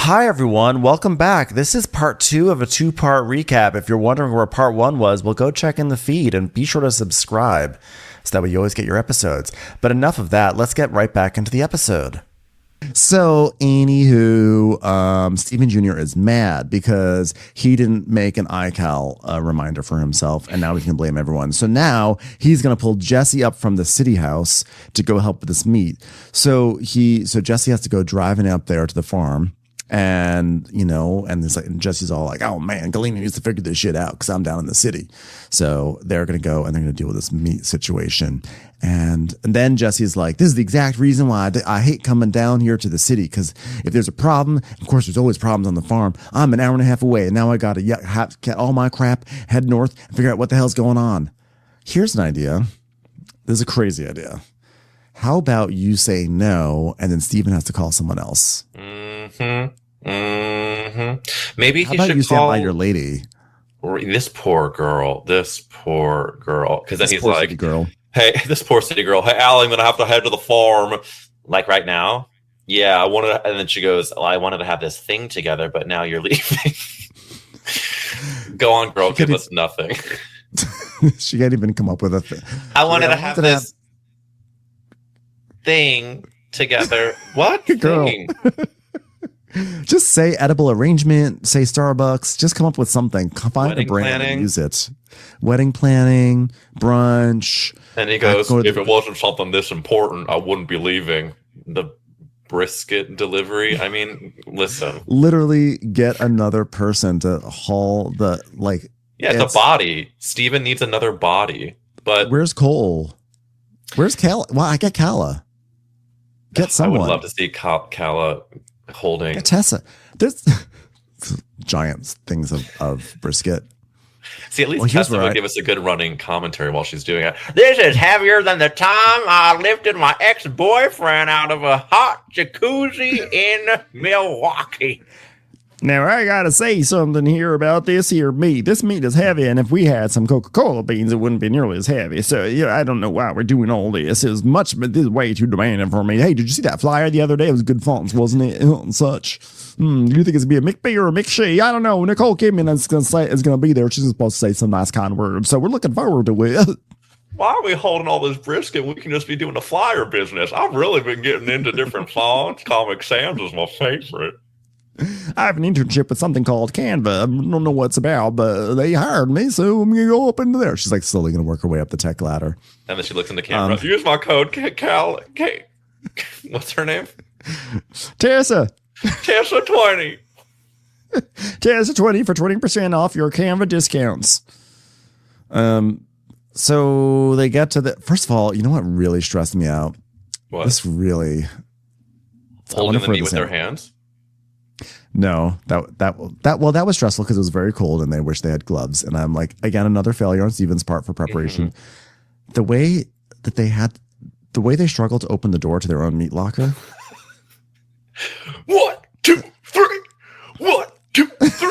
Hi, everyone. Welcome back. This is part 2 of a 2-part recap. If you're wondering where part 1 was, well, go check in the feed and be sure to subscribe so that way you always get your episodes. But enough of that. Let's get right back into the episode. So, anywho, Steven Jr. is mad because he didn't make an iCal reminder for himself, and now he can blame everyone. So now he's going to pull Jesse up from the city house to go help with this meat. So Jesse has to go driving up there to the farm. And, and Jesse's all like, oh, man, Galena needs to figure this shit out because I'm down in the city. So they're going to go and they're going to deal with this meat situation. And then Jesse's like, this is the exact reason why I hate coming down here to the city, because if there's a problem, of course, there's always problems on the farm. I'm an hour and a half away, and now I got to get all my crap, head north, and figure out what the hell's going on. Here's an idea. This is a crazy idea. How about you say no, and then Steven has to call someone else? Maybe how about you stand by your lady? This poor girl. Because then he's like, girl. Hey, this poor city girl. Hey, Allie, I'm gonna have to head to the farm. Like right now. Yeah, I wanted. And then she goes, well, I wanted to have this thing together, but now you're leaving. Go on, girl. Give us nothing. She can't even come up with a thing. I wanted to have this thing together. What girl? Thing? Just say edible arrangement, say Starbucks, just come up with something. Find a brand and use it. Wedding planning, brunch. And he goes, if it wasn't something this important, I wouldn't be leaving. The brisket delivery. I mean, listen. Literally get another person to haul the, like. Yeah, it's a body. Steven needs another body. But where's Cole? Where's Kala? Well, I get Kala. Get someone. I would love to see Kala holding Tessa. There's giant things of brisket. See, at least Tessa would give us a good running commentary while she's doing it. This is heavier than the time I lifted my ex-boyfriend out of a hot jacuzzi in Milwaukee. Now, I gotta say something here about this here meat. This meat is heavy, and if we had some Coca-Cola beans, it wouldn't be nearly as heavy. So, yeah, I don't know why we're doing all this. It's much, but this is way too demanding for me. Hey, did you see that flyer the other day? It was good fonts, wasn't it? And such. Do you think it's gonna be a McBee or a McShee? I don't know. Nicole came in and it's gonna be there. She's supposed to say some nice kind words. So we're looking forward to it. Why are we holding all this brisket? We can just be doing the flyer business. I've really been getting into different fonts. Comic Sans is my favorite. I have an internship with something called Canva. I don't know what it's about, but they hired me, so I'm going to go up into there. She's like slowly going to work her way up the tech ladder. And then she looks in the camera. Use my code, what's her name? Tessa. Tessa 20. Tessa 20 for 20% off your Canva discounts. So they get to the, first of all, you know what really stressed me out? What? This really. Holding the meat with their hands? No, that was stressful because it was very cold and they wish they had gloves. And I'm like, again, another failure on Steven's part for preparation. Mm-hmm. The way they struggled to open the door to their own meat locker. 1, 2, 3. 1, 2, 3.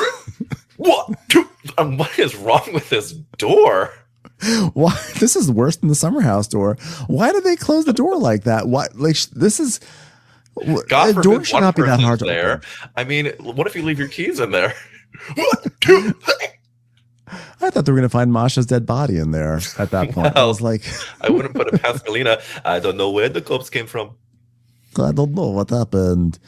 1, 2. What is wrong with this door? Why? This is worse than the summer house door. Why did they close the door like that? Why? Like this is. God forbid door should not be that hard to there. open. I mean, what if you leave your keys in there? 1, 2, 3. I thought they were going to find Masha's dead body in there at that point. I was like, I wouldn't put it past Galena. I don't know where the corpse came from. I don't know what happened.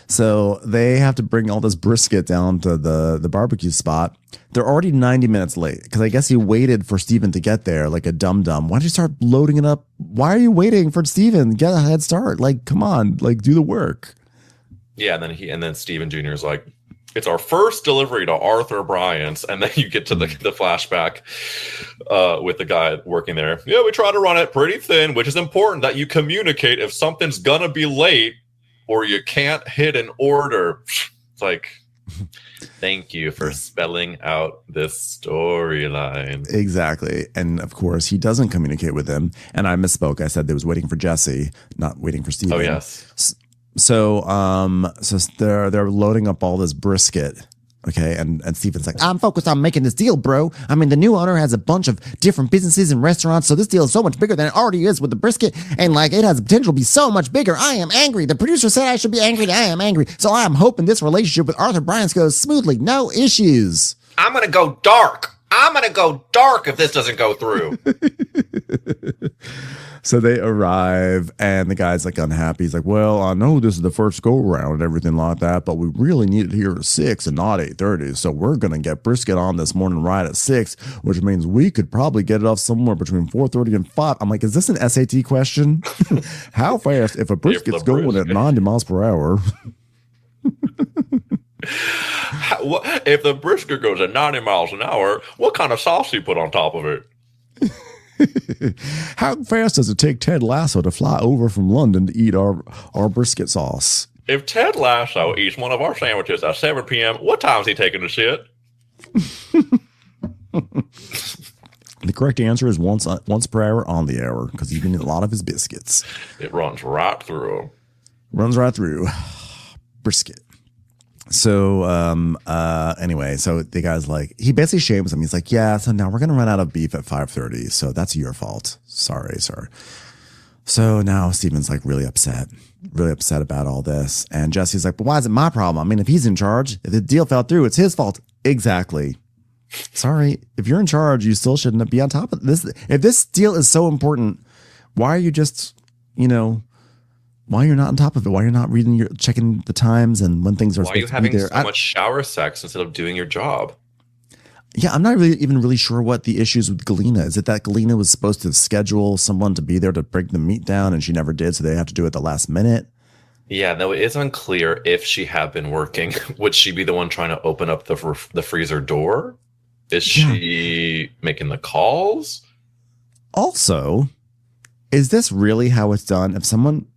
So they have to bring all this brisket down to the barbecue spot. They're already 90 minutes late because I guess he waited for Steven to get there like a dum-dum. Why don't you start loading it up? Why are you waiting for Steven? Get a head start. Like, come on, like do the work. Yeah, and then Steven Jr. is like, it's our first delivery to Arthur Bryant's, and then you get to the flashback with the guy working there. Yeah, we try to run it pretty thin, which is important that you communicate if something's gonna be late or you can't hit an order. It's like, thank you for spelling out this storyline. Exactly. And of course, he doesn't communicate with him. And I misspoke. I said they was waiting for Jesse, not waiting for Steven. Oh, yes. So they're loading up all this brisket Okay. And Steven's like, I'm focused on making this deal, bro. I mean, the new owner has a bunch of different businesses and restaurants. So this deal is so much bigger than it already is with the brisket. And like, it has the potential to be so much bigger. I am angry. The producer said I should be angry. I am angry. So I'm hoping this relationship with Arthur Bryant goes smoothly. No issues. I'm going to go dark. I'm going to go dark if this doesn't go through. So they arrive and the guy's like unhappy. He's like, well, I know this is the first go around and everything like that, but we really need it here at 6 and not 8:30. So we're going to get brisket on this morning right at 6, which means we could probably get it off somewhere between 4:30 and 5. I'm like, is this an SAT question? How fast if a brisket's going at 90 miles per hour? If the brisket goes at 90 miles an hour, what kind of sauce do you put on top of it? How fast does it take Ted Lasso to fly over from London to eat our brisket sauce? If Ted Lasso eats one of our sandwiches at 7 p.m., what time is he taking the shit? The correct answer is once per hour on the hour, because he's eating a lot of his biscuits. It runs right through. Runs right through. Brisket. So anyway, so the guy's like, he basically shames him. He's like, yeah, so now we're gonna run out of beef at 5:30, so that's your fault. Sorry, sir. So now Steven's like really upset about all this. And Jesse's like, but why is it my problem? I mean, if he's in charge, if the deal fell through, it's his fault. Exactly. Sorry, if you're in charge, you still shouldn't be on top of this. If this deal is so important, why are you just, why you're not on top of it? Why you're not checking the times and when things are supposed to be there? Why are you having so much shower sex instead of doing your job? Yeah, I'm not really sure what the issues with Galena. Is it that Galena was supposed to schedule someone to be there to break the meat down and she never did, so they have to do it at the last minute? Yeah, no, it is unclear if she had been working. Would she be the one trying to open up the freezer door? Is she making the calls? Also, is this really how it's done? If someone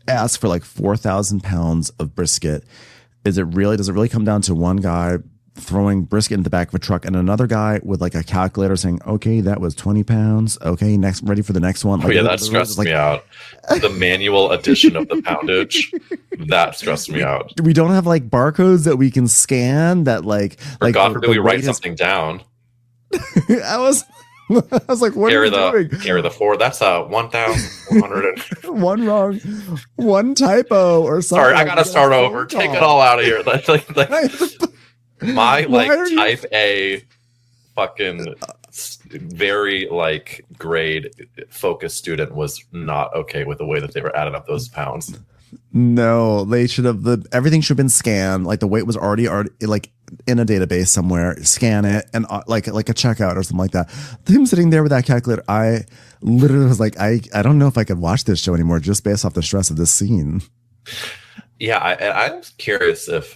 ask for like 4,000 pounds of brisket, does it really come down to one guy throwing brisket in the back of a truck and another guy with like a calculator saying, okay, that was 20 pounds. Okay, next, ready for the next one. Like, that stressed me out. The manual addition of the poundage, that stressed me out. We don't have like barcodes that we can scan that like God forbid we write something down. I was like, what are you doing? Carry the 4. That's 1,100. One wrong. One typo or something. Sorry, I got to start over. Take it all out of here. My type A fucking very grade focused student was not okay with the way that they were adding up those pounds. No, they should have everything should have been scanned. Like the weight was already like in a database somewhere. Scan it and like a checkout or something like that. Him sitting there with that calculator, I literally was like, I don't know if I could watch this show anymore just based off the stress of this scene. Yeah, I'm curious if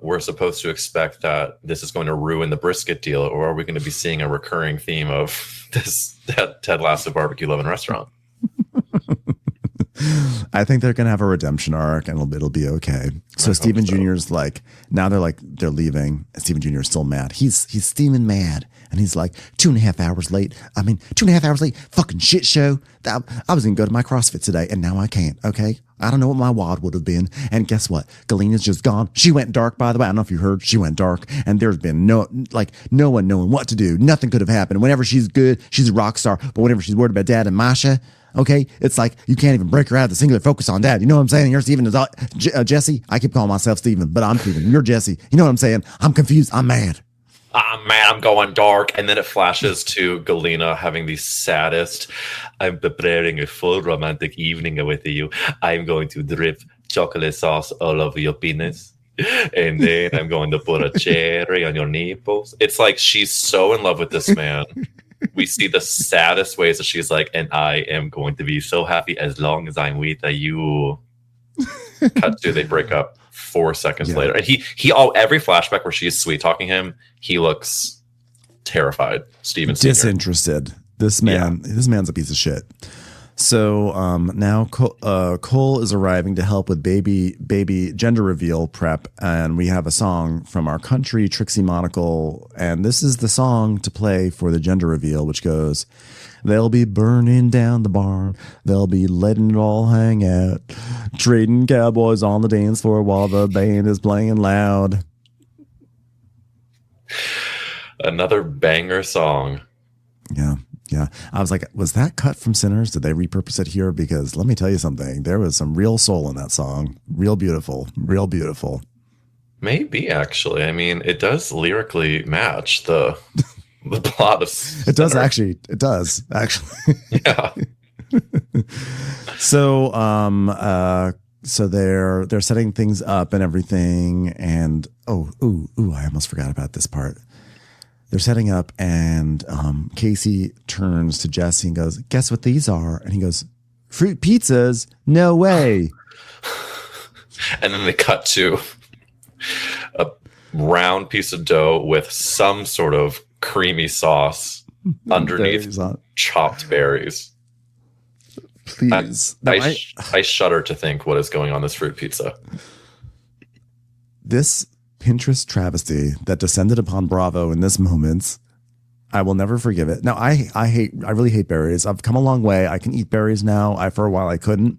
we're supposed to expect that this is going to ruin the brisket deal, or are we going to be seeing a recurring theme of this Ted Lasso barbecue loving restaurant? I think they're going to have a redemption arc and it'll be okay. So Steven Jr.'s like, now they're leaving. And Steven Jr. is still mad. He's steaming mad. And he's like, 2.5 hours late. 2.5 hours late. Fucking shit show. I was going to go to my CrossFit today and now I can't. Okay. I don't know what my WOD would have been. And guess what? Galena's just gone. She went dark, by the way. I don't know if you heard. She went dark. And there's been no one knowing what to do. Nothing could have happened. Whenever she's good, she's a rock star. But whenever she's worried about Dad and Masha, okay, it's like you can't even break her out of the singular focus on Dad. You know what I'm saying? You're Steven. Jesse. I keep calling myself Steven, but I'm Steven. You're Jesse. You know what I'm saying? I'm confused. I'm mad. I'm mad. I'm going dark. And then it flashes to Galena having the saddest. I'm preparing a full romantic evening with you. I'm going to drip chocolate sauce all over your penis. And then I'm going to put a cherry on your nipples. It's like she's so in love with this man. We see the saddest ways that she's like, and I am going to be so happy as long as I'm with you. Cut to, they break up 4 seconds later. And every flashback where she's sweet talking him, he looks terrified. Steven Sr. Disinterested. This man's a piece of shit. So now Cole is arriving to help with baby gender reveal prep, and we have a song from our country, Trixie Monocle, and this is the song to play for the gender reveal, which goes, they'll be burning down the barn, they'll be letting it all hang out, trading cowboys on the dance floor while the band is playing loud. Another banger song. Yeah. Yeah. I was like, was that cut from Sinners? Did they repurpose it here? Because let me tell you something. There was some real soul in that song. Real beautiful. Real beautiful. Maybe, actually. I mean, it does lyrically match the plot of Sinners. It does actually. It does actually. Yeah. So they're setting things up and everything, and I almost forgot about this part. They're setting up, and Casey turns to Jesse and goes, "Guess what these are?" And he goes, "Fruit pizzas? No way!" And then they cut to a round piece of dough with some sort of creamy sauce underneath chopped berries. Please. I shudder to think what is going on this fruit pizza. This Pinterest travesty that descended upon Bravo in this moment, I will never forgive it. Now, I really hate berries. I've come a long way. I can eat berries now. For a while I couldn't.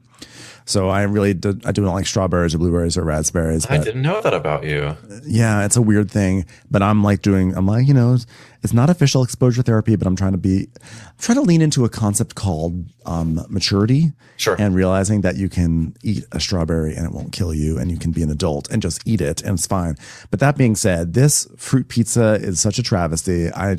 So I do not like strawberries or blueberries or raspberries. I didn't know that about you. Yeah, it's a weird thing, but I'm like, it's not official exposure therapy, but I'm trying to lean into a concept called maturity. Sure. And realizing that you can eat a strawberry and it won't kill you, and you can be an adult and just eat it and it's fine. But that being said, this fruit pizza is such a travesty. I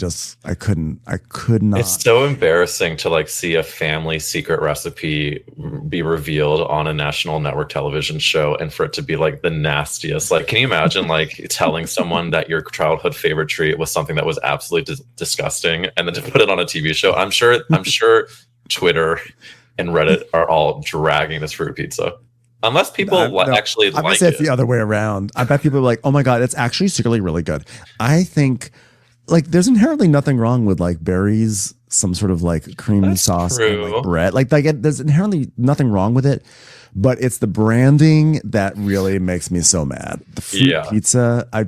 could not. It's so embarrassing to like see a family secret recipe be revealed on a national network television show, and for it to be like the nastiest. Like, can you imagine like telling someone that your childhood favorite treat was something that was absolutely disgusting, and then to put it on a TV show? I'm sure Twitter and Reddit are all dragging this fruit pizza. Unless people actually I'm like gonna say it's the other way around. I bet people are like, oh my God, it's actually secretly really good. I think like there's inherently nothing wrong with like berries, some sort of like creamy sauce and like bread. Like there's inherently nothing wrong with it. But it's the branding that really makes me so mad. The fruit pizza, I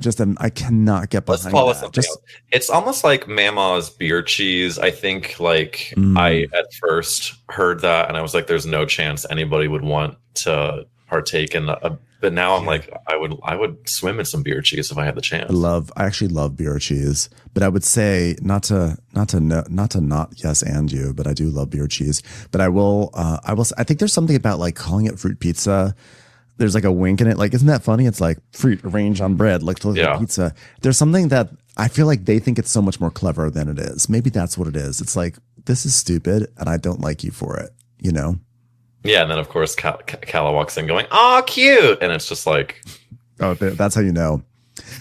cannot get behind. Let's call it something else. It's almost like Mama's beer cheese. I think like I at first heard that and I was like, there's no chance anybody would want to partake in that. But now I'm like, I would swim in some beer cheese if I had the chance. I actually love beer cheese, but I would say not to yes and you, but I do love beer cheese. But I think there's something about like calling it fruit pizza. There's like a wink in it. Like, isn't that funny? It's like fruit arranged on bread, like pizza. There's something that I feel like they think it's so much more clever than it is. Maybe that's what it is. It's like, this is stupid and I don't like you for it, you know? Yeah, and then of course Calla walks in going, "Aw, cute," and it's just like, oh, that's how you know.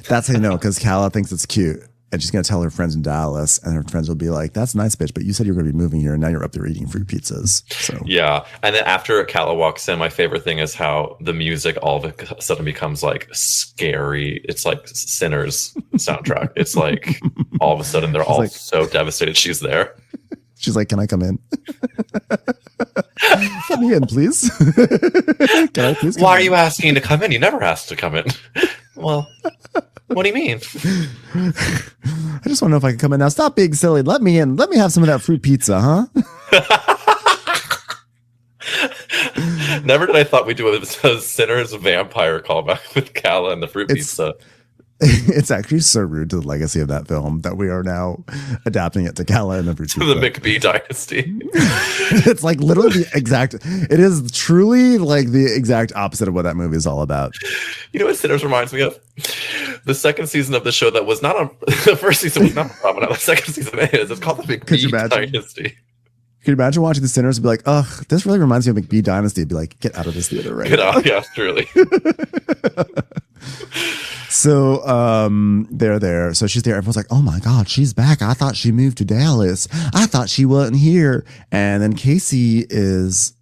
That's how you know, because Calla thinks it's cute, and she's gonna tell her friends in Dallas, and her friends will be like, "That's nice, bitch, but you said you were gonna be moving here, and now you're up there eating fruit pizzas." So yeah, and then after Calla walks in, my favorite thing is how the music all of a sudden becomes like scary. It's like Sinners soundtrack. It's like all of a sudden they're all like, so devastated she's there. She's like, "Can I come in? Let me in, please." Can I please? Why are you asking to come in? You never asked to come in. Well, what do you mean? I just want to know if I can come in now. Stop being silly. Let me in. Let me have some of that fruit pizza, huh? Never did I thought we'd do a Sinners vampire callback with Calla and the fruit pizza. It's actually so rude to the legacy of that film that we are now adapting it to Calla and the fruit pizza. To the McBee dynasty. It's like literally it is truly like the exact opposite of what that movie is all about. You know what Sinners reminds me of? The second season of the show that was not on the first season was not prominent. The second season is. It's called the McBee dynasty. Could you imagine watching the Sinners and be like, "Ugh, this really reminds me of McBee Dynasty"? Be like, "Get out of this theater right now." Yeah, truly. So they're there. So she's there. Everyone's like, "Oh my God, she's back. I thought she moved to Dallas. I thought she wasn't here." And then Casey's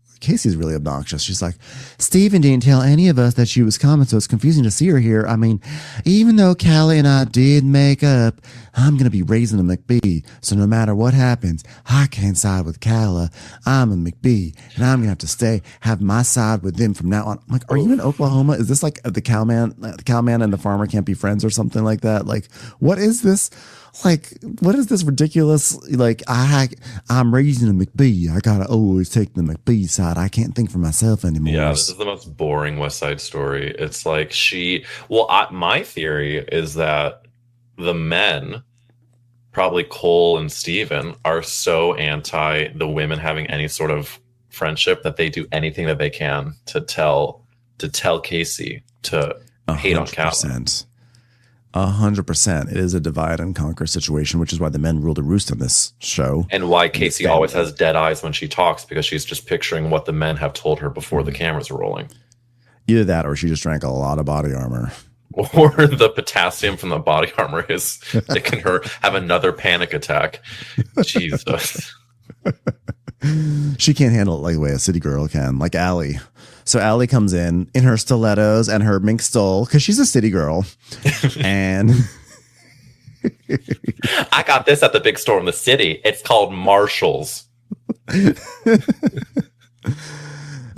really obnoxious. She's like, "Steven didn't tell any of us that she was coming, so it's confusing to see her here. I mean, even though Callie and I did make up, I'm going to be raising a McBee. So no matter what happens, I can't side with Calla. I'm a McBee, and I'm going to have to have my side with them from now on." I'm like, are you in Oklahoma? Is this like the cowman and the farmer can't be friends or something like that? Like, what is this? Like, what is this ridiculous? Like, I'm raising a McBee. I gotta always take the McBee side. I can't think for myself anymore. Yeah, this is the most boring West Side Story. It's like my theory is that the men, probably Cole and Steven, are so anti the women having any sort of friendship that they do anything that they can to tell Casey to hate on Calla. 100%. It is a divide and conquer situation, which is why the men rule the roost on this show. And why Casey always has dead eyes when she talks, because she's just picturing what the men have told her before the cameras are rolling. Either that or she just drank a lot of body armor. Or the potassium from the body armor is making her have another panic attack. Jesus. She can't handle it like the way a city girl can, like Allie. So Allie comes in her stilettos and her mink stole because she's a city girl. And I got this at the big store in the city. It's called Marshall's.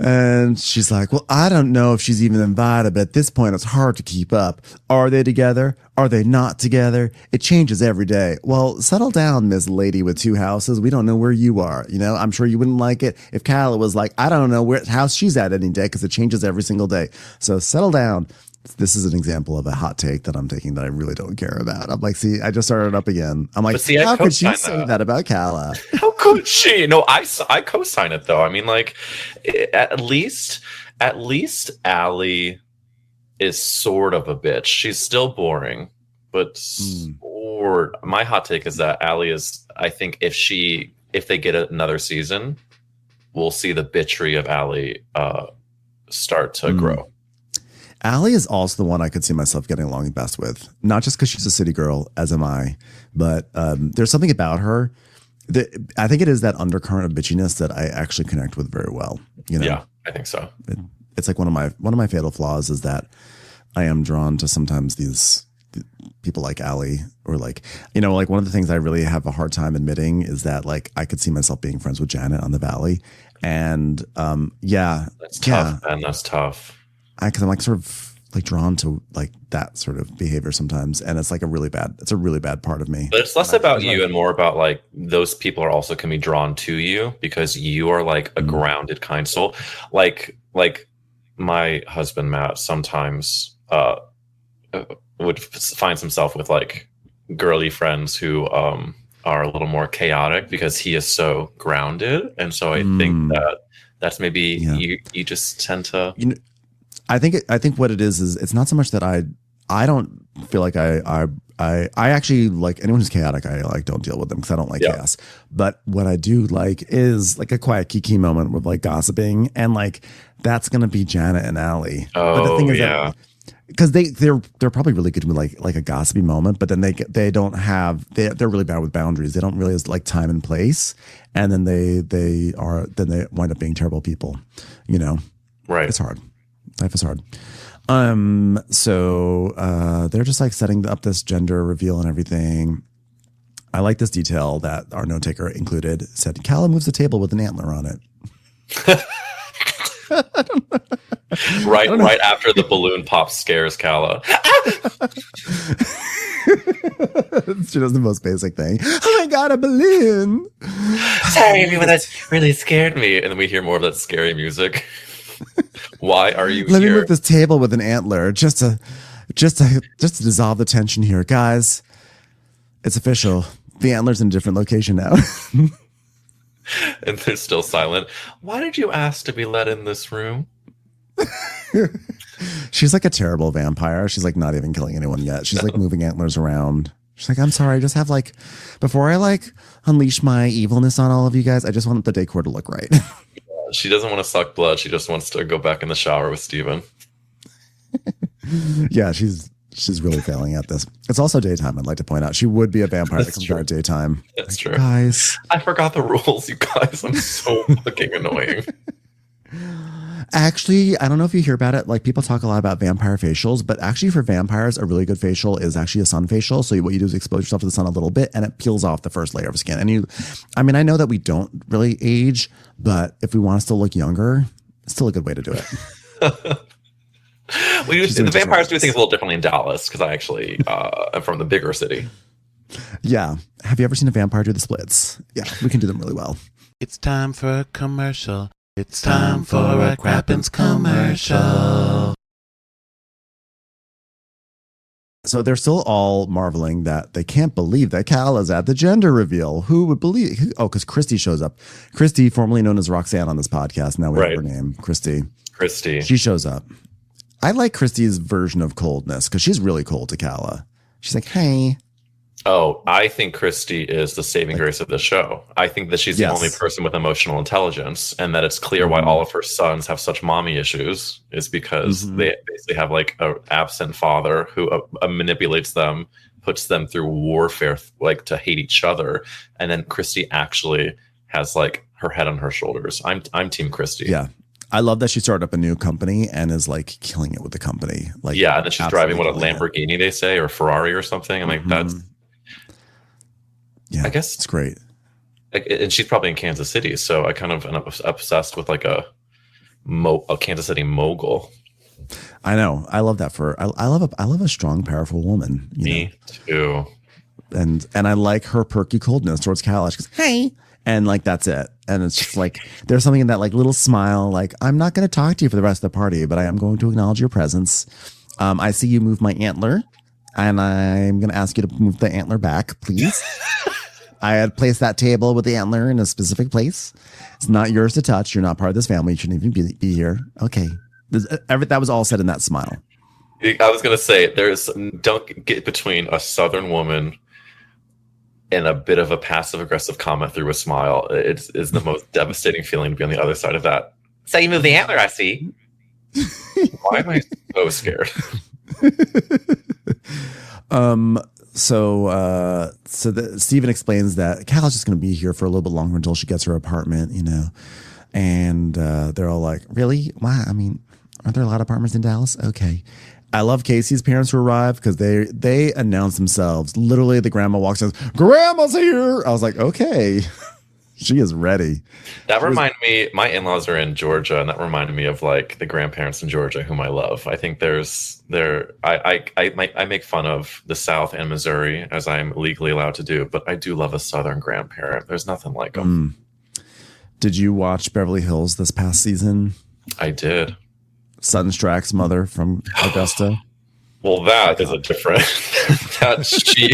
And she's like, well, I don't know if she's even invited, but at this point, it's hard to keep up. Are they together? Are they not together? It changes every day. Well, settle down, Miss Lady with two houses. We don't know where you are. You know, I'm sure you wouldn't like it if Calla was like, I don't know where house she's at any day because it changes every single day. So settle down. This is an example of a hot take that I'm taking that I really don't care about. I'm like, see, I just started up again. I'm like, how could she say that about Calla? How could she? No, I co-sign it though. I mean, like, at least Allie is sort of a bitch. She's still boring, but my hot take is that Allie is. I think if they get another season, we'll see the bitchery of Allie start to grow. Allie is also the one I could see myself getting along best with, not just because she's a city girl, as am I, but there's something about her that I think it is that undercurrent of bitchiness that I actually connect with very well. You know? Yeah, I think so. It's like one of my fatal flaws is that I am drawn to sometimes these people like Allie, or like, you know, like one of the things I really have a hard time admitting is that like I could see myself being friends with Janet on the Valley, and that's tough, and that's tough. Because I'm like sort of like drawn to like that sort of behavior sometimes, and it's like a really bad part of me. But it's less about you and more about like those people are also can be drawn to you because you are like a grounded, kind soul. Like my husband Matt sometimes would find himself with like girly friends who are a little more chaotic because he is so grounded, and so I think that's maybe you just tend to. You know, I think what it is it's not so much that I don't feel like I actually like anyone who's chaotic. I like don't deal with them because I don't like chaos. But what I do like is like a quiet kiki moment with like gossiping, and like that's gonna be Janet and Allie. But the thing is that because they're probably really good with like a gossipy moment, but then they're really bad with boundaries. They don't really like time and place, and then they wind up being terrible people. You know, right? It's hard. Life is hard. So they're just like setting up this gender reveal and everything. I like this detail that our note taker included. Said Calla moves the table with an antler on it. right after the balloon pop scares Calla. She does the most basic thing. Oh my god, a balloon! Sorry, everyone, that really scared me. And then we hear more of that scary music. Why are you Let here? me move this table with an antler just to dissolve the tension here, guys. It's official. The antler's in a different location now. And they're still silent. Why did you ask to be let in this room? She's like a terrible vampire. She's like not even killing anyone yet. She's like moving antlers around. She's like, I'm sorry, I just have like, before I like unleash my evilness on all of you guys, I just want the decor to look right. She doesn't want to suck blood. She just wants to go back in the shower with Steven. Yeah, she's really failing at this. It's also daytime, I'd like to point out. She would be a vampire that comes out at daytime. That's true. Guys. I forgot the rules, you guys. I'm so fucking annoying. Actually, I don't know if you hear about it. Like people talk a lot about vampire facials, but actually for vampires, a really good facial is actually a sun facial. So what you do is expose yourself to the sun a little bit and it peels off the first layer of skin. And I mean, I know that we don't really age, but if we want to still look younger, it's still a good way to do it. The vampires do things a little differently in Dallas because I actually am from the bigger city. Yeah. Have you ever seen a vampire do the splits? Yeah, we can do them really well. It's time for a commercial. It's time for a Crappens commercial. So they're still all marveling that they can't believe that Cal is at the gender reveal. Who would believe? Because Christy shows up. Christy, formerly known as Roxanne on this podcast. Now we have her name, Christy. She shows up. I like Christy's version of coldness because she's really cold to Calla. She's like, hey. Oh, I think Christy is the saving grace of the show. I think that she's the only person with emotional intelligence, and that it's clear why all of her sons have such mommy issues is because they basically have like an absent father who manipulates them, puts them through warfare, like to hate each other. And then Christy actually has like her head on her shoulders. I'm Team Christy. Yeah. I love that she started up a new company and is like killing it with the company. Like, yeah, and then she's driving a Lamborghini, they say, or Ferrari or something. I'm like, that's. Yeah, I guess it's great. And she's probably in Kansas City, so I kind of am obsessed with like a Kansas City mogul. I know. I love that I love a strong, powerful woman. Me too. And I like her perky coldness towards Calla. She goes, hey. And like, that's it. And it's just like, there's something in that like little smile. Like, I'm not going to talk to you for the rest of the party, but I am going to acknowledge your presence. I see you move my antler, and I'm going to ask you to move the antler back, please. I had placed that table with the antler in a specific place. It's not yours to touch. You're not part of this family. You shouldn't even be here. Okay. That was all said in that smile. I was going to say, don't get between a Southern woman and a bit of a passive aggressive comment through a smile. It is the most devastating feeling to be on the other side of that. So you move the antler, I see. Why am I so scared? So Steven explains that Cal's just going to be here for a little bit longer until she gets her apartment, and they're all like, really? Why? I mean, aren't there a lot of apartments in Dallas? Okay. I love Casey's parents who arrive because they announce themselves. Literally, the grandma walks in, Grandma's here. I was like, okay. She is ready. That reminded me, my in-laws are in Georgia, and that reminded me of like the grandparents in Georgia whom I love. I think I make fun of the South and Missouri as I'm legally allowed to do, but I do love a Southern grandparent. There's nothing like them. Did you watch Beverly Hills this past season? I did. Sutton Strack's mother from Augusta. Well, that is a different. She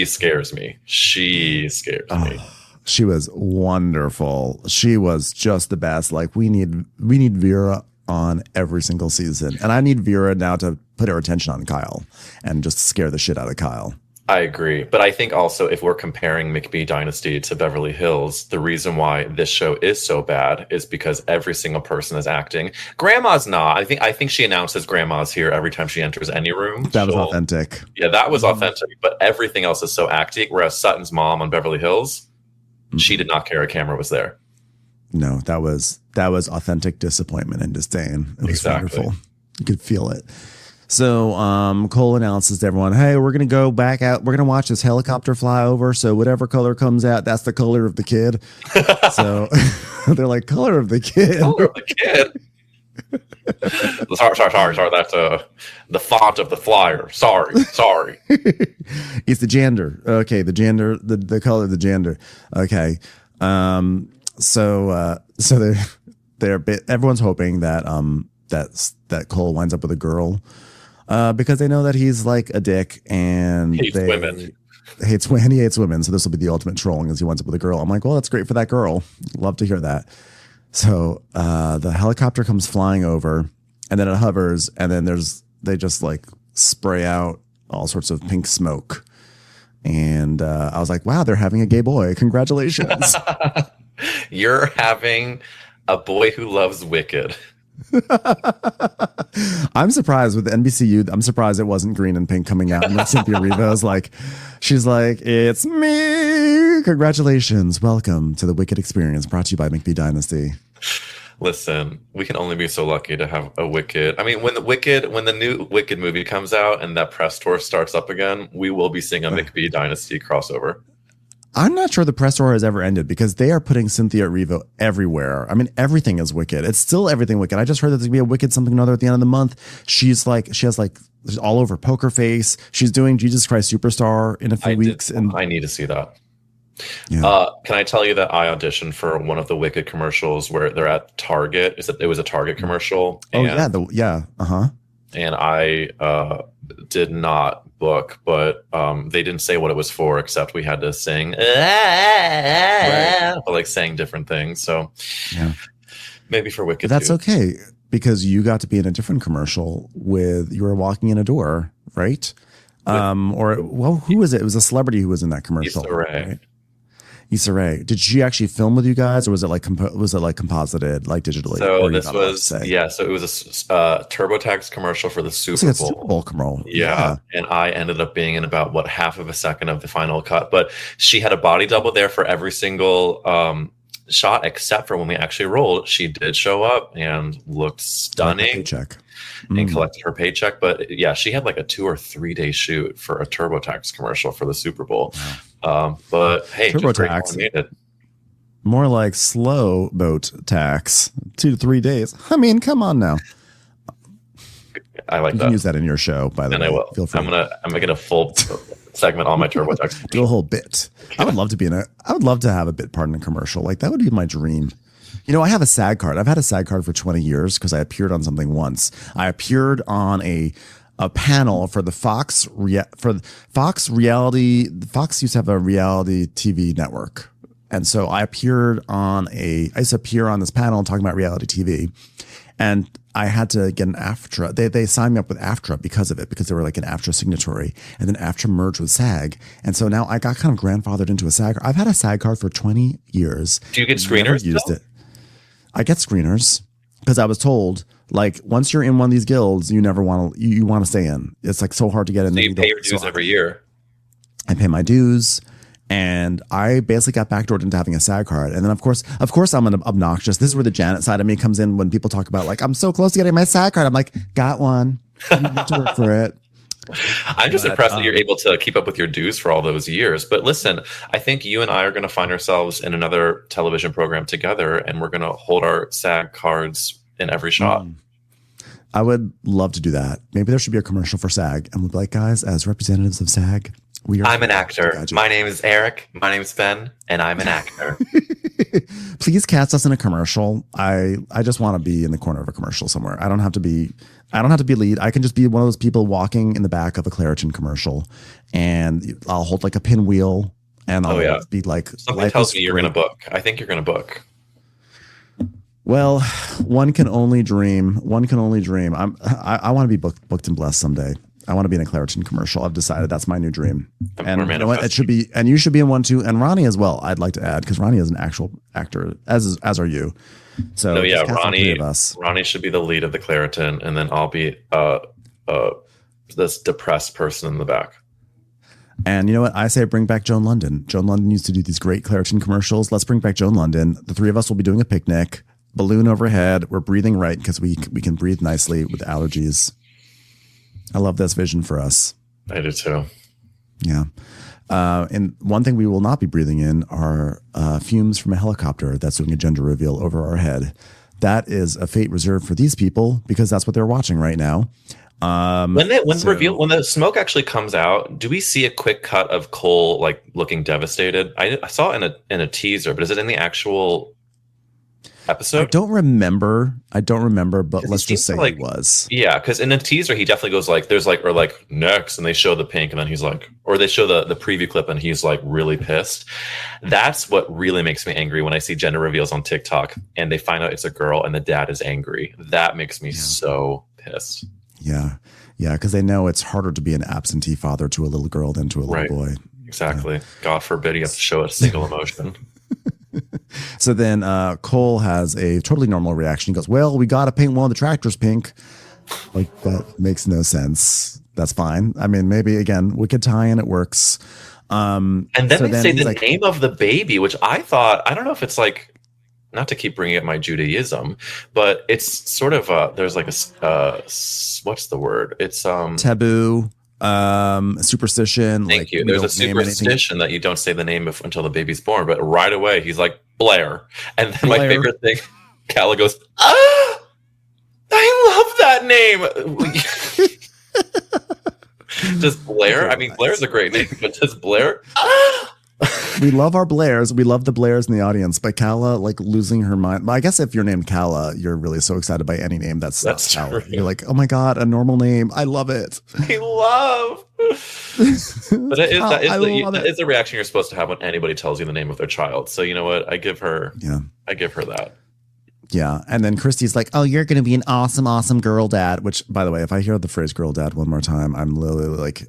scares me. She scares me. She was wonderful. She was just the best. Like we need Vera on every single season, and I need Vera now to put her attention on Kyle and just scare the shit out of Kyle. I agree. But I think also if we're comparing McBee Dynasty to Beverly Hills, the reason why this show is so bad is because every single person is acting. Grandma's not. I think she announces grandma's here every time she enters any room. That was authentic. Yeah, that was authentic. But everything else is so acting. Whereas Sutton's mom on Beverly Hills, she did not care a camera was there. No, that was authentic disappointment and disdain. It was wonderful. You could feel it. So Cole announces to everyone, hey, we're going to go back out. We're going to watch this helicopter fly over. So whatever color comes out, that's the color of the kid. So they're like, color of the kid. Color of the kid. Sorry. That's the font of the flyer. Sorry. It's the gender. Okay, the gender, the color of the gender. Okay. So everyone's hoping that that Cole winds up with a girl. Because they know that he's like a dick and hates women. He hates women. So this will be the ultimate trolling as he winds up with a girl. I'm like, well, that's great for that girl. Love to hear that. So the helicopter comes flying over, and then it hovers, and then they just like spray out all sorts of pink smoke. And I was like, wow, they're having a gay boy. Congratulations. You're having a boy who loves Wicked. I'm surprised with the NBCU. I'm surprised it wasn't green and pink coming out. And like Cynthia Riva is like, she's like, it's me. Congratulations. Welcome to the Wicked experience brought to you by McBee Dynasty. Listen, we can only be so lucky to have a Wicked. I mean, when the new Wicked movie comes out and that press tour starts up again, we will be seeing a McBee Dynasty crossover. I'm not sure the press tour has ever ended because they are putting Cynthia Erivo everywhere. I mean, everything is Wicked. It's still everything Wicked. I just heard that there's gonna be a Wicked something or another at the end of the month. She has all over Poker Face. She's doing Jesus Christ Superstar in a few weeks. And I need to see that. Yeah. Can I tell you that I auditioned for one of the Wicked commercials where they're at Target? It was a Target commercial. Oh, yeah. and I did not book, but they didn't say what it was for, except we had to sing, right. But like saying different things. So maybe for Wicked. But that's okay, because you got to be in a different commercial with, you were walking in a door, right? Who was it? It was a celebrity who was in that commercial. Issa Rae. Right? Issa Rae. Did she actually film with you guys, or was it like composited, like digitally? So this was so it was a TurboTax commercial for the Super Bowl. Super Bowl commercial. Yeah, and I ended up being in about half of a second of the final cut. But she had a body double there for every single shot, except for when we actually rolled. She did show up and looked stunning. Paycheck. And collected her paycheck. But yeah, she had like a 2 or 3 day shoot for a TurboTax commercial for the Super Bowl. But hey, TurboTax, more like slow boat tax, 2 to 3 days. I mean, come on now. I like you that. Can use that in your show, by the way. I will. Feel free. I'm gonna get a full segment on my TurboTax. Do a whole bit. I would love to have a bit part in a commercial. Like, that would be my dream. You know, I have a SAG card. I've had a SAG card for 20 years because I appeared on something once. I appeared on a panel for the Fox reality. Fox used to have a reality TV network. And so I used to appear on this panel talking about reality TV. And I had to get an AFTRA. They signed me up with AFTRA because of it, because they were like an AFTRA signatory. And then AFTRA merged with SAG. And so now I got kind of grandfathered into a SAG. I've had a SAG card for 20 years. Do you get screeners? Used it. I get screeners because I was told, like, once you're in one of these guilds, you never want to stay in. It's like so hard to get in. So you pay your dues every year. I pay my dues, and I basically got backdoored into having a SAG card. And then of course I'm an obnoxious. This is where the Janet side of me comes in when people talk about, like, I'm so close to getting my SAG card. I'm like, got one. You need to work for it. I'm just impressed that you're able to keep up with your dues for all those years. But listen, I think you and I are going to find ourselves in another television program together, and we're going to hold our SAG cards in every shot. I would love to do that. Maybe there should be a commercial for SAG, and we'll be like, guys, as representatives of SAG, I'm an actor. My name is Eric. My name is Ben, and I'm an actor. Please cast us in a commercial. I just want to be in the corner of a commercial somewhere. I don't have to be lead. I can just be one of those people walking in the back of a Claritin commercial, and I'll hold like a pinwheel, and I'll be like, something tells me you're going to book. I think you're going to book. Well, one can only dream. I want to be booked and blessed someday. I want to be in a Claritin commercial. I've decided that's my new dream. And you know what? It should be, and you should be in one too. And Ronnie as well. I'd like to add, because Ronnie is an actual actor, as are you. So Ronnie should be the lead of the Claritin, and then I'll be this depressed person in the back. And you know what? I say bring back Joan London. Joan London used to do these great Claritin commercials. Let's bring back Joan London. The three of us will be doing a picnic, balloon overhead. We're breathing right because we can breathe nicely with allergies. I love this vision for us. I do too. Yeah. And one thing we will not be breathing in are fumes from a helicopter that's doing a gender reveal over our head. That is a fate reserved for these people because that's what they're watching right now. When the smoke actually comes out, do we see a quick cut of Cole like looking devastated? I saw it in a teaser, but is it in the actual episode? I don't remember, but let's just say like, he was. Yeah, because in the teaser he definitely goes like, there's like, or like next, and they show the pink, and then he's like, or they show the preview clip, and he's like really pissed. That's what really makes me angry when I see gender reveals on TikTok, and they find out it's a girl, and the dad is angry. That makes me so pissed. Yeah, because they know it's harder to be an absentee father to a little girl than to a little boy. Exactly. Yeah. God forbid you have to show a single emotion. So then Cole has a totally normal reaction. He goes, well, we got to paint one of the tractors pink. Like, that makes no sense. That's fine. I mean, maybe, again, wicked tie-in, it works. And then they say the name of the baby, which I thought, I don't know if it's like, not to keep bringing up my Judaism, but it's sort of, there's like a, what's the word? It's taboo. Superstition. Thank you. There's a superstition that you don't say the name until the baby's born, but right away he's like Blair. And then my favorite thing, Calla goes, I love that name. Does Blair? I mean, Blair's a great name, but does Blair? We love our Blairs. We love the Blairs in the audience, but Calla like losing her mind. I guess if you're named Calla, you're really so excited by any name that's Calla. You're like, oh my God, a normal name. I love it. I love. But that is the reaction you're supposed to have when anybody tells you the name of their child. So you know what? I give her that. Yeah. And then Christy's like, oh, you're going to be an awesome, awesome girl dad. Which, by the way, if I hear the phrase girl dad one more time, I'm literally like,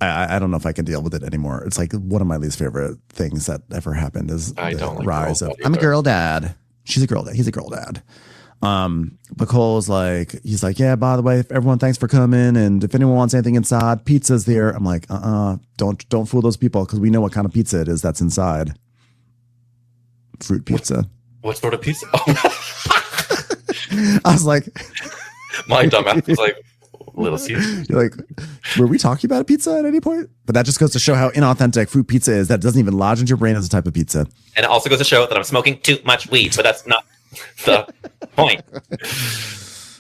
I don't know if I can deal with it anymore. It's like one of my least favorite things that ever happened is I don't like rise of I'm a girl dad. She's a girl dad. He's a girl dad. But Cole's like, he's like, yeah, by the way, if everyone, thanks for coming. And if anyone wants anything inside, pizza's there. I'm like, don't fool those people because we know what kind of pizza it is that's inside. Fruit pizza. What sort of pizza? I was like, my dumbass was like, Little Caesars. You're like, were we talking about a pizza at any point? But that just goes to show how inauthentic fruit pizza is. That doesn't even lodge into your brain as a type of pizza. And it also goes to show that I'm smoking too much weed, but that's not the point.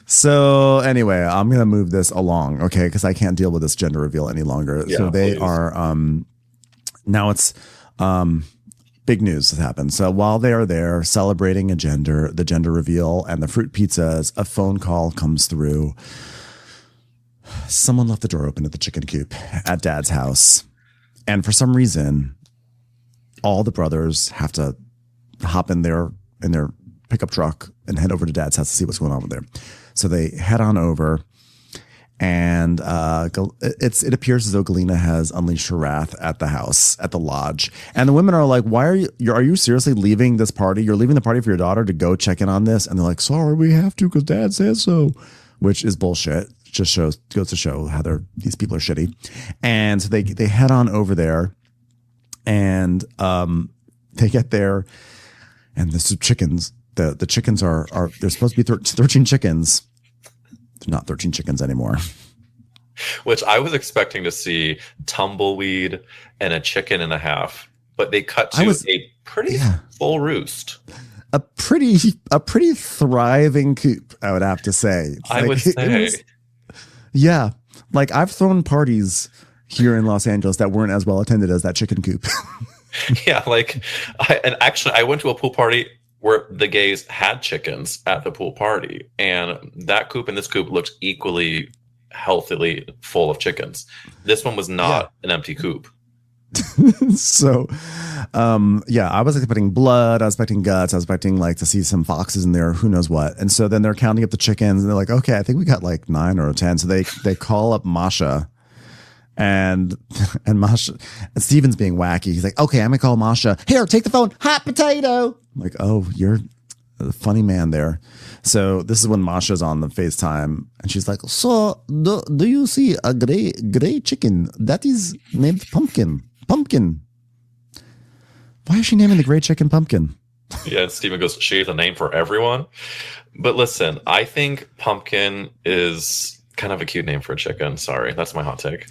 So anyway, I'm going to move this along, okay? Because I can't deal with this gender reveal any longer. Yeah, so they please. are, now it's big news has happened. So while they are there celebrating the gender reveal and the fruit pizzas, a phone call comes through. Someone left the door open at the chicken coop at Dad's house. And for some reason, all the brothers have to hop in their pickup truck and head over to Dad's house to see what's going on with there. So they head on over, and it appears as though Galena has unleashed her wrath at the house, at the lodge. And the women are like, "Why are you seriously leaving this party? You're leaving the party for your daughter to go check in on this?" And they're like, "Sorry, we have to because Dad says so," which is bullshit. Just goes to show how these people are shitty. And so they head on over there, and they get there, and the chickens. The chickens are they're supposed to be 13 chickens. They're not 13 chickens anymore. Which I was expecting to see tumbleweed and a chicken and a half, but they cut to a pretty full roost. A pretty thriving coop, I would have to say. I would say. Yeah. Like I've thrown parties here in Los Angeles that weren't as well attended as that chicken coop. Yeah. Like I went to a pool party where the gays had chickens at the pool party, and that coop and this coop looked equally healthily full of chickens. This one was not an empty coop. So, I was expecting blood. I was expecting guts. I was expecting to see some foxes in there. Who knows what? And so then they're counting up the chickens, and they're like, okay, I think we got 9 or 10. So they call up Masha, and Masha, and Steven's being wacky. He's like, okay, I'm gonna call Masha. Here, take the phone. Hot potato. I'm like, oh, you're a funny man there. So this is when Masha's on the FaceTime, and she's like, so do you see a gray chicken that is named Pumpkin? Pumpkin. Why is she naming the gray chicken Pumpkin? Yeah, and Steven goes, she has a name for everyone. But listen, I think Pumpkin is kind of a cute name for a chicken. Sorry, that's my hot take.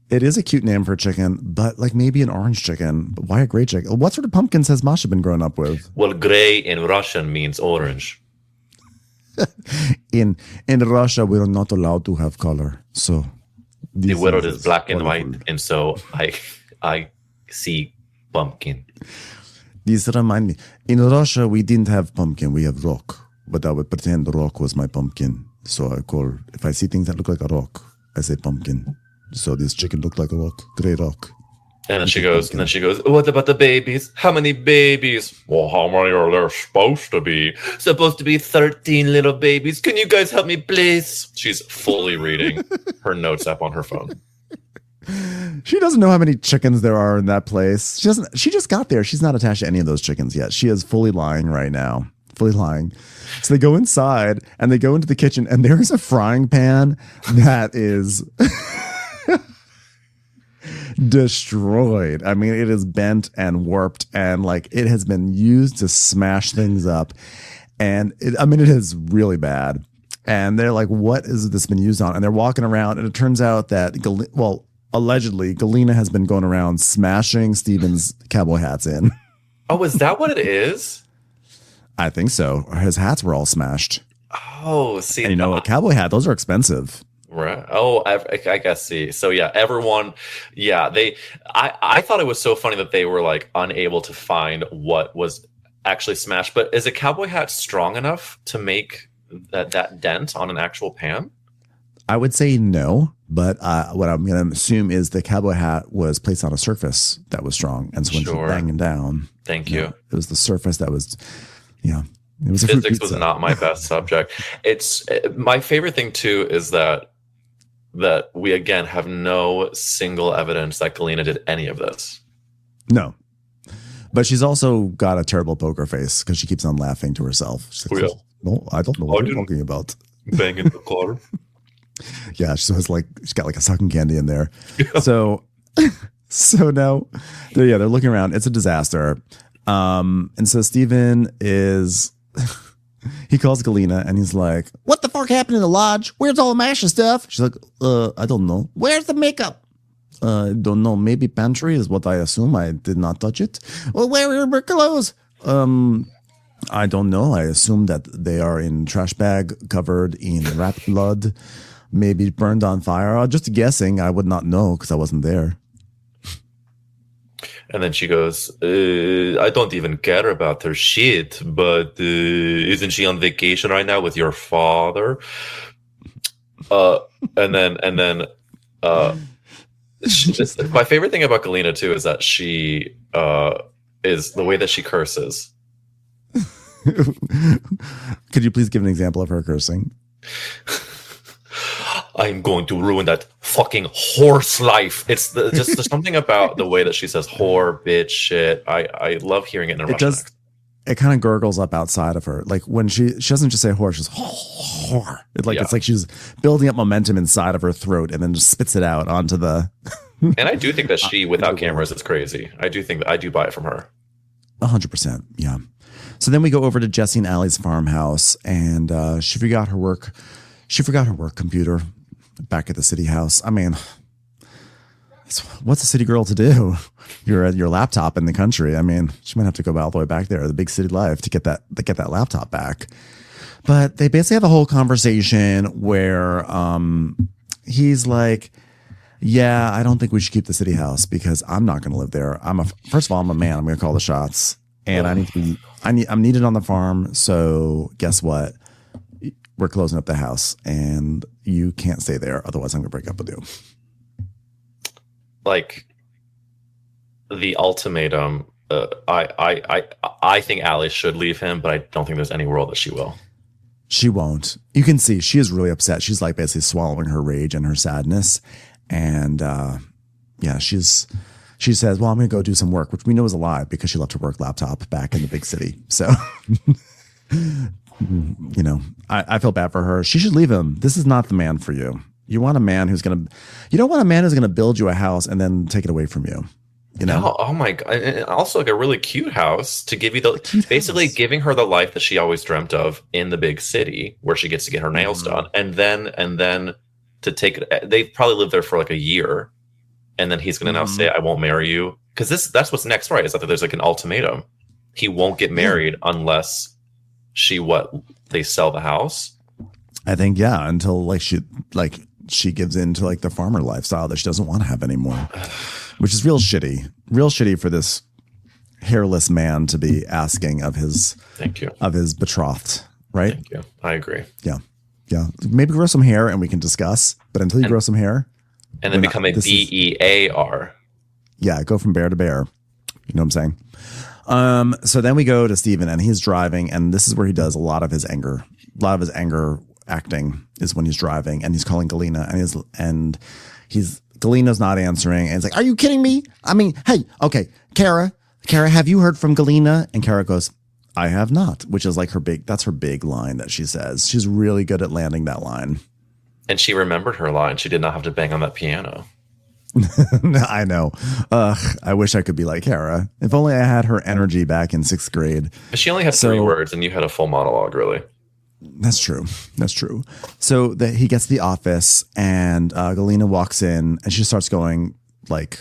It is a cute name for a chicken, but maybe an orange chicken. But why a gray chicken? What sort of pumpkins has Masha been growing up with? Well, gray in Russian means orange. In Russia, we are not allowed to have color. So the world is black and white, and so I see pumpkin. These remind me. In Russia, we didn't have pumpkin. We have rock. But I would pretend the rock was my pumpkin. So if I see things that look like a rock, I say pumpkin. So this chicken looked like a rock, gray rock. And then she goes, what about the babies? How many babies? Well, how many are there supposed to be? Supposed to be 13 little babies. Can you guys help me, please? She's fully reading her notes app on her phone. She doesn't know how many chickens there are in that place. She just got there. She's not attached to any of those chickens yet. She is fully lying right now. Fully lying. So they go inside and they go into the kitchen, and there's a frying pan that is destroyed. I mean, it is bent and warped, and it has been used to smash things up. And it is really bad. And they're like, what is this been used on? And they're walking around, and it turns out that, allegedly, Galena has been going around smashing Steven's cowboy hats in. Oh, is that what it is? I think so. His hats were all smashed. Oh, see. And a cowboy hat, those are expensive. Right. Oh, I guess. See. So yeah, everyone. Yeah, they. I thought it was so funny that they were like unable to find what was actually smashed. But is a cowboy hat strong enough to make that dent on an actual pan? I would say no, but what I'm going to assume is the cowboy hat was placed on a surface that was strong, and so when she was banging down, thank you. It was the surface that was, it was physics was not my best subject. It's my favorite thing too is that we again have no single evidence that Galena did any of this. No, but she's also got a terrible poker face because she keeps on laughing to herself. She's like, no, I don't know what you're talking about. Bang in the car. Yeah, she's got like a sucking candy in there. So now, they're looking around. It's a disaster. And so Steven is. He calls Galena and he's like, "What the fuck happened in the lodge? Where's all the mashed stuff?" She's like, I don't know. Where's the makeup? I don't know. Maybe pantry is what I assume. I did not touch it. Well, where are her clothes? I don't know. I assume that they are in trash bag covered in rat blood, maybe burned on fire. Just guessing. I would not know because I wasn't there. And then she goes, I don't even care about her shit, but isn't she on vacation right now with your father? And then my favorite thing about Galena too is that she is the way that she curses. Could you please give an example of her cursing? I'm going to ruin that fucking horse life. It's just there's something about the way that she says whore, bitch, shit. I love hearing it in a Russian accent. It kind of gurgles up outside of her. Like when she doesn't just say whore, she's whore. It's like she's building up momentum inside of her throat and then just spits it out onto the. And I do think that she, without cameras, is crazy. I do think that I do buy it from her. 100%. Yeah. So then we go over to Jesse and Allie's farmhouse, and she forgot her work. She forgot her work computer back at the city house. I mean, what's a city girl to do? You're at your laptop in the country. I mean, she might have to go all the way back there, the big city life, to get that laptop back. But they basically have a whole conversation where he's like, "Yeah, I don't think we should keep the city house because I'm not going to live there. First of all, I'm a man. I'm going to call the shots, and I'm needed on the farm. So guess what? We're closing up the house, and you can't stay there. Otherwise, I'm going to break up with you." Like the ultimatum. I think Allie should leave him, but I don't think there's any world that she will. She won't. You can see she is really upset. She's like basically swallowing her rage and her sadness. And she says, "Well, I'm going to go do some work," which we know is a lie because she left her work laptop back in the big city. So, I feel bad for her. She should leave him. This is not the man for you. You want a man you don't want a man who's going to build you a house and then take it away from you. Oh my God. And also like a really cute house to give you giving her the life that she always dreamt of in the big city where she gets to get her nails done. And then to take it, they probably lived there for like a year. And then he's going to now say, "I won't marry you." Because that's what's next, right? Is that there's like an ultimatum. He won't get married unless they sell the house. I think, until she gives in to like the farmer lifestyle that she doesn't want to have anymore, which is real shitty for this hairless man to be asking of his betrothed, right? Thank you. I agree. Yeah. Maybe grow some hair and we can discuss, but until you grow some hair and then become a BEAR. Yeah. Go from bear to bear. You know what I'm saying? So then we go to Steven and he's driving, and this is where he does a lot of his anger acting is when he's driving, and he's calling Galena, and Galena's not answering, and it's like, "Are you kidding me? I mean, hey, okay, Kara, have you heard from Galena?" And Kara goes, "I have not," which is like that's her big line that she says. She's really good at landing that line. And she remembered her line. She did not have to bang on that piano. I know. I wish I could be like Kara. If only I had her energy back in 6th grade. But she only had 3 words, and you had a full monologue, really. That's true. So he gets to the office, and Galena walks in, and she starts going like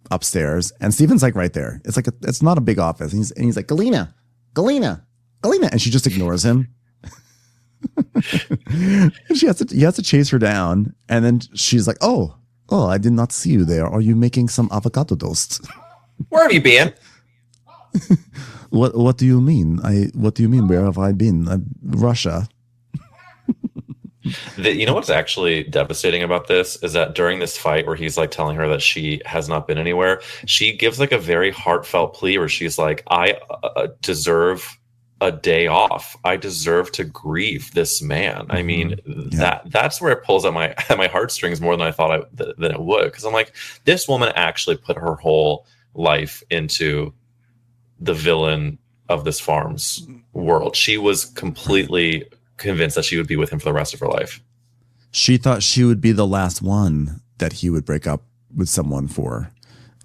upstairs, and Steven's like right there. It's not a big office. And he's like, Galena, and she just ignores him. He has to chase her down, and then she's like, "Oh, I did not see you there. Are you making some avocado toast?" Where have you been? What do you mean? What do you mean? Where have I been? Russia. You know what's actually devastating about this is that during this fight where he's like telling her that she has not been anywhere, she gives like a very heartfelt plea where she's like, I deserve a day off. I deserve to grieve this man. I mean, that's where it pulls at my heartstrings more than I thought than it would. Because I'm like, this woman actually put her whole life into the villain of this farm's world. She was completely convinced that she would be with him for the rest of her life. She thought she would be the last one that he would break up with someone for.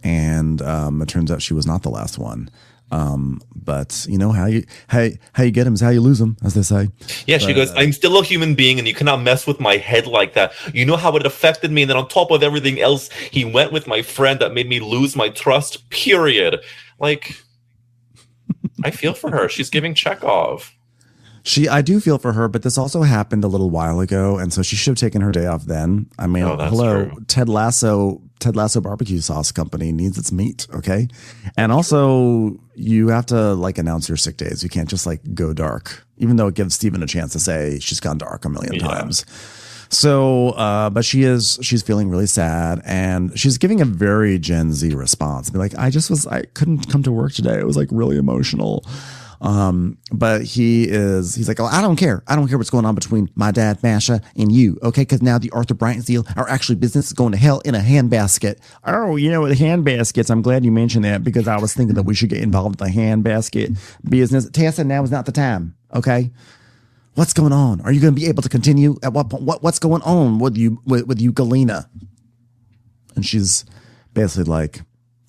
And it turns out she was not the last one. But you know how you get him is how you lose him, as they say. Yeah, she goes, I'm still a human being and you cannot mess with my head like that. You know how it affected me, and then on top of everything else, he went with my friend that made me lose my trust, period. Like, I feel for her. She's giving Chekhov. I do feel for her, but this also happened a little while ago, and so she should have taken her day off then. I mean, hello, true. Ted Lasso Barbecue Sauce Company needs its meat, okay? And also, you have to like announce your sick days. You can't just like go dark, even though it gives Steven a chance to say she's gone dark a million times. So, but she's feeling really sad, and she's giving a very Gen Z response. Be like, I couldn't come to work today. It was like really emotional. But he's like, oh, I don't care what's going on between my dad, Masha, and you. Okay. Cause now the Arthur Bryant deal, our actually business is going to hell in a handbasket. Oh, you know, the handbaskets. I'm glad you mentioned that because I was thinking that we should get involved in the handbasket business. Tessa, now is not the time. Okay. What's going on? Are you going to be able to continue? At what point? What's going on with you, Galena? And she's basically like,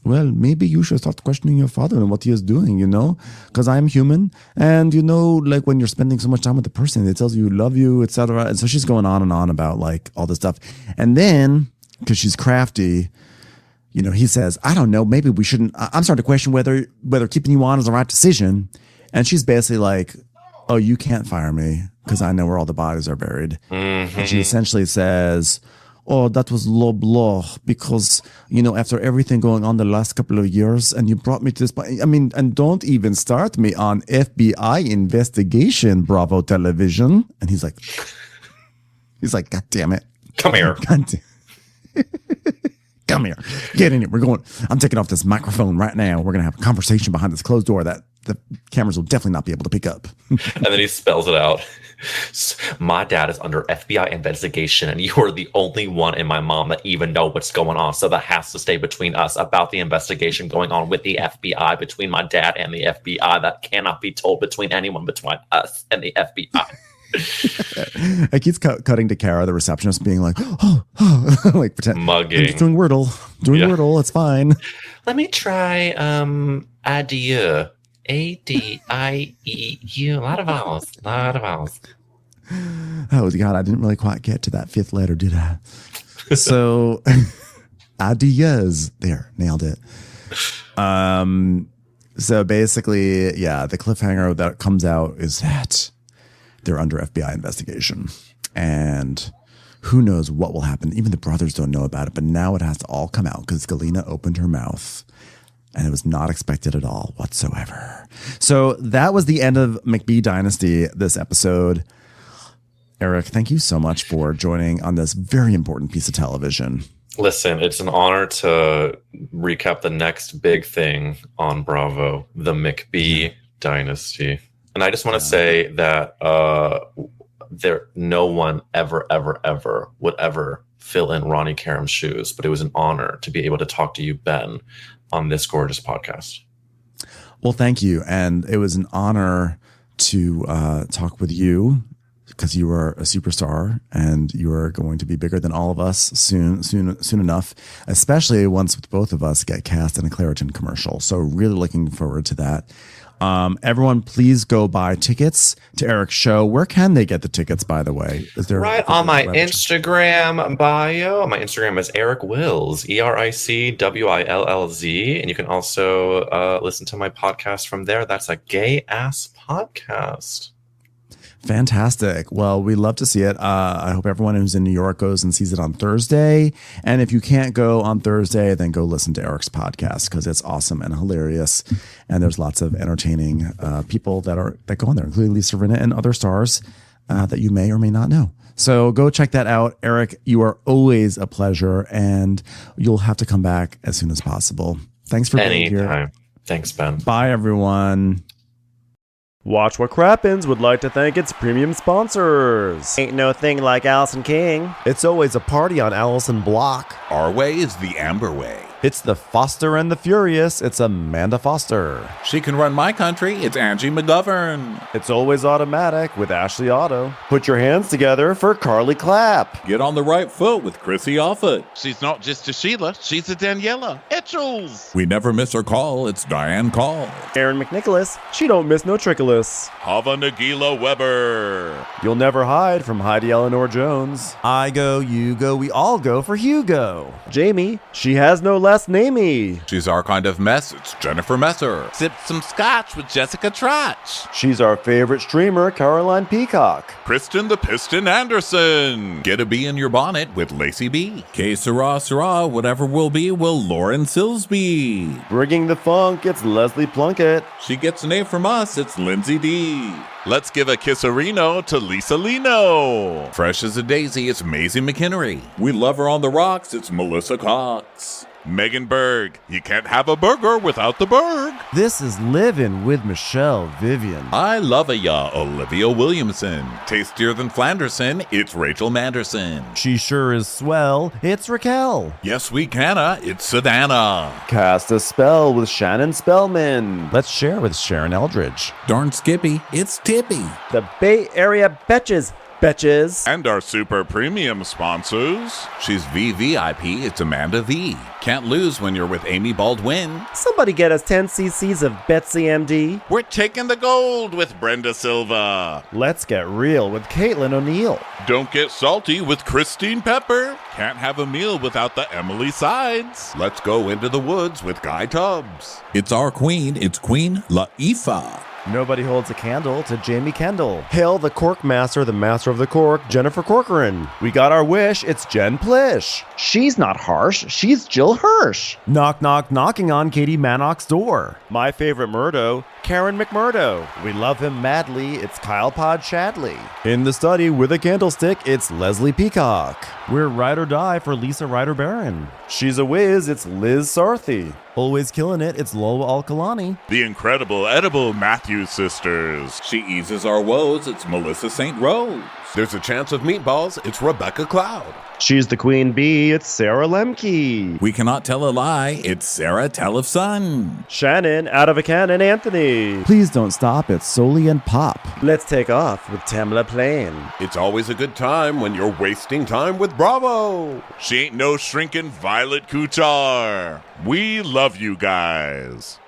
well, maybe you should start questioning your father and what he is doing, you know, because I'm human. And, you know, like when you're spending so much time with the person, it tells you love you, etc. And so she's going on and on about like all this stuff. And then, because she's crafty, you know, he says, I don't know, maybe we shouldn't. I'm starting to question whether keeping you on is the right decision. And she's basically like, oh, you can't fire me because I know where all the bodies are buried. Mm-hmm. And she essentially says, oh, that was low blow because, you know, after everything going on the last couple of years and you brought me to this point. I mean, and don't even start me on FBI investigation, Bravo Television. And he's like, God damn it. Come here. Come here. Get in here. I'm taking off this microphone right now. We're going to have a conversation behind this closed door that the cameras will definitely not be able to pick up. And then he spells it out. My dad is under FBI investigation, and you are the only one and my mom that even know what's going on. So that has to stay between us about the investigation going on with the FBI, between my dad and the FBI. That cannot be told between anyone between us and the FBI. I keep cutting to Kara, the receptionist, being like, like pretend mugging. I'm just doing Wordle. Wordle, it's fine. Let me try adieu. ADIEU. A lot of vowels. Oh God, I didn't really quite get to that fifth letter, did I? So adieux. There, nailed it. So basically, yeah, the cliffhanger that comes out is that they're under FBI investigation. And who knows what will happen. Even the brothers don't know about it, but now it has to all come out because Galena opened her mouth. And it was not expected at all whatsoever. So that was the end of McBee Dynasty this episode. Eric, thank you so much for joining on this very important piece of television. Listen, it's an honor to recap the next big thing on Bravo, the McBee Dynasty. And I just want to say that no one ever would ever fill in Ronnie Karam's shoes, but it was an honor to be able to talk to you, Ben, on this gorgeous podcast. Well, thank you. And it was an honor to talk with you because you are a superstar and you are going to be bigger than all of us soon enough, especially once both of us get cast in a Claritin commercial. So really looking forward to that. Everyone, please go buy tickets to Eric's show. Where can they get the tickets, by the way? Is there on my Instagram bio? My Instagram is Eric Wills, EricWillz. And you can also listen to my podcast from there. That's a gay ass podcast. Fantastic. Well, we love to see it. I hope everyone who's in New York goes and sees it on Thursday. And if you can't go on Thursday, then go listen to Eric's podcast because it's awesome and hilarious. And there's lots of entertaining people that go on there, including Lisa Rinna and other stars that you may or may not know. So go check that out. Eric, you are always a pleasure, and you'll have to come back as soon as possible. Thanks for being here. Thanks, Ben. Bye, everyone. Watch What Crappens would like to thank its premium sponsors. Ain't no thing like Allison King. It's always a party on Allison Block. Our way is the Amber way. It's the Foster and the Furious. It's Amanda Foster. She can run my country. It's Angie McGovern. It's always automatic with Ashley Auto. Put your hands together for Carly Clapp. Get on the right foot with Chrissy Offit. She's not just a Sheila, she's a Daniela Etchels. We never miss her call. It's Diane Call. Aaron McNicholas. She don't miss no trickolas. Hava Nagila Weber. You'll never hide from Heidi Eleanor Jones. I go, you go, we all go for Hugo. Jamie. She has no last namey. She's our kind of mess. It's Jennifer Messer. Sip some scotch with Jessica Trotch. She's our favorite streamer, Caroline Peacock. Kristen the Piston Anderson. Get a bee in your bonnet with Lacey B. Que sera, whatever will be, will Lauren Silsby. Bringing the funk, it's Leslie Plunkett. She gets an A from us. It's Lindsay D. Let's give a kisserino to Lisa Lino. Fresh as a daisy, it's Maisie McHenry. We love her on the rocks. It's Melissa Cox. Megan Berg. You can't have a burger without the Berg. This is Living with Michelle Vivian. I love ya, Olivia Williamson. Tastier than Flanderson, it's Rachel Manderson. She sure is swell. It's Raquel. Yes, we canna, it's Savannah. Cast a spell with Shannon Spellman. Let's share with Sharon Eldridge. Darn Skippy, it's Tippy. The Bay Area Betches. And our super premium sponsors. She's VVIP, it's Amanda V. Can't lose when you're with Amy Baldwin. Somebody get us 10 cc's of Betsy MD. We're taking the gold with Brenda Silva. Let's get real with Caitlin O'Neill. Don't get salty with Christine Pepper. Can't have a meal without the Emily Sides. Let's go into the woods with Guy Tubbs. It's our queen, it's Queen Laifah. Nobody holds a candle to Jamie Kendall. Hail the Cork Master, the Master of the Cork, Jennifer Corcoran. We got our wish, it's Jen Plish. She's not harsh, she's Jill Hirsch. Knock, knock, knocking on Katie Mannock's door. My favorite Murdo, Karen McMurdo. We love him madly, it's Kyle Pod Shadley. In the study with a candlestick, it's Leslie Peacock. We're ride or die for Lisa Ryder Barron. She's a whiz, it's Liz Sarthy. Always killing it, it's Lola Alkalani. The incredible edible Matthews sisters. She eases our woes, it's Melissa St. Rose. There's a chance of meatballs, it's Rebecca Cloud. She's the queen bee, it's Sarah Lemke. We cannot tell a lie, it's Sarah Telefson. Shannon, out of a cannon, Anthony. Please don't stop, it's Soli and Pop. Let's take off with Tamla Plain. It's always a good time when you're wasting time with Bravo. She ain't no shrinking Violet Kuchar. We love you guys.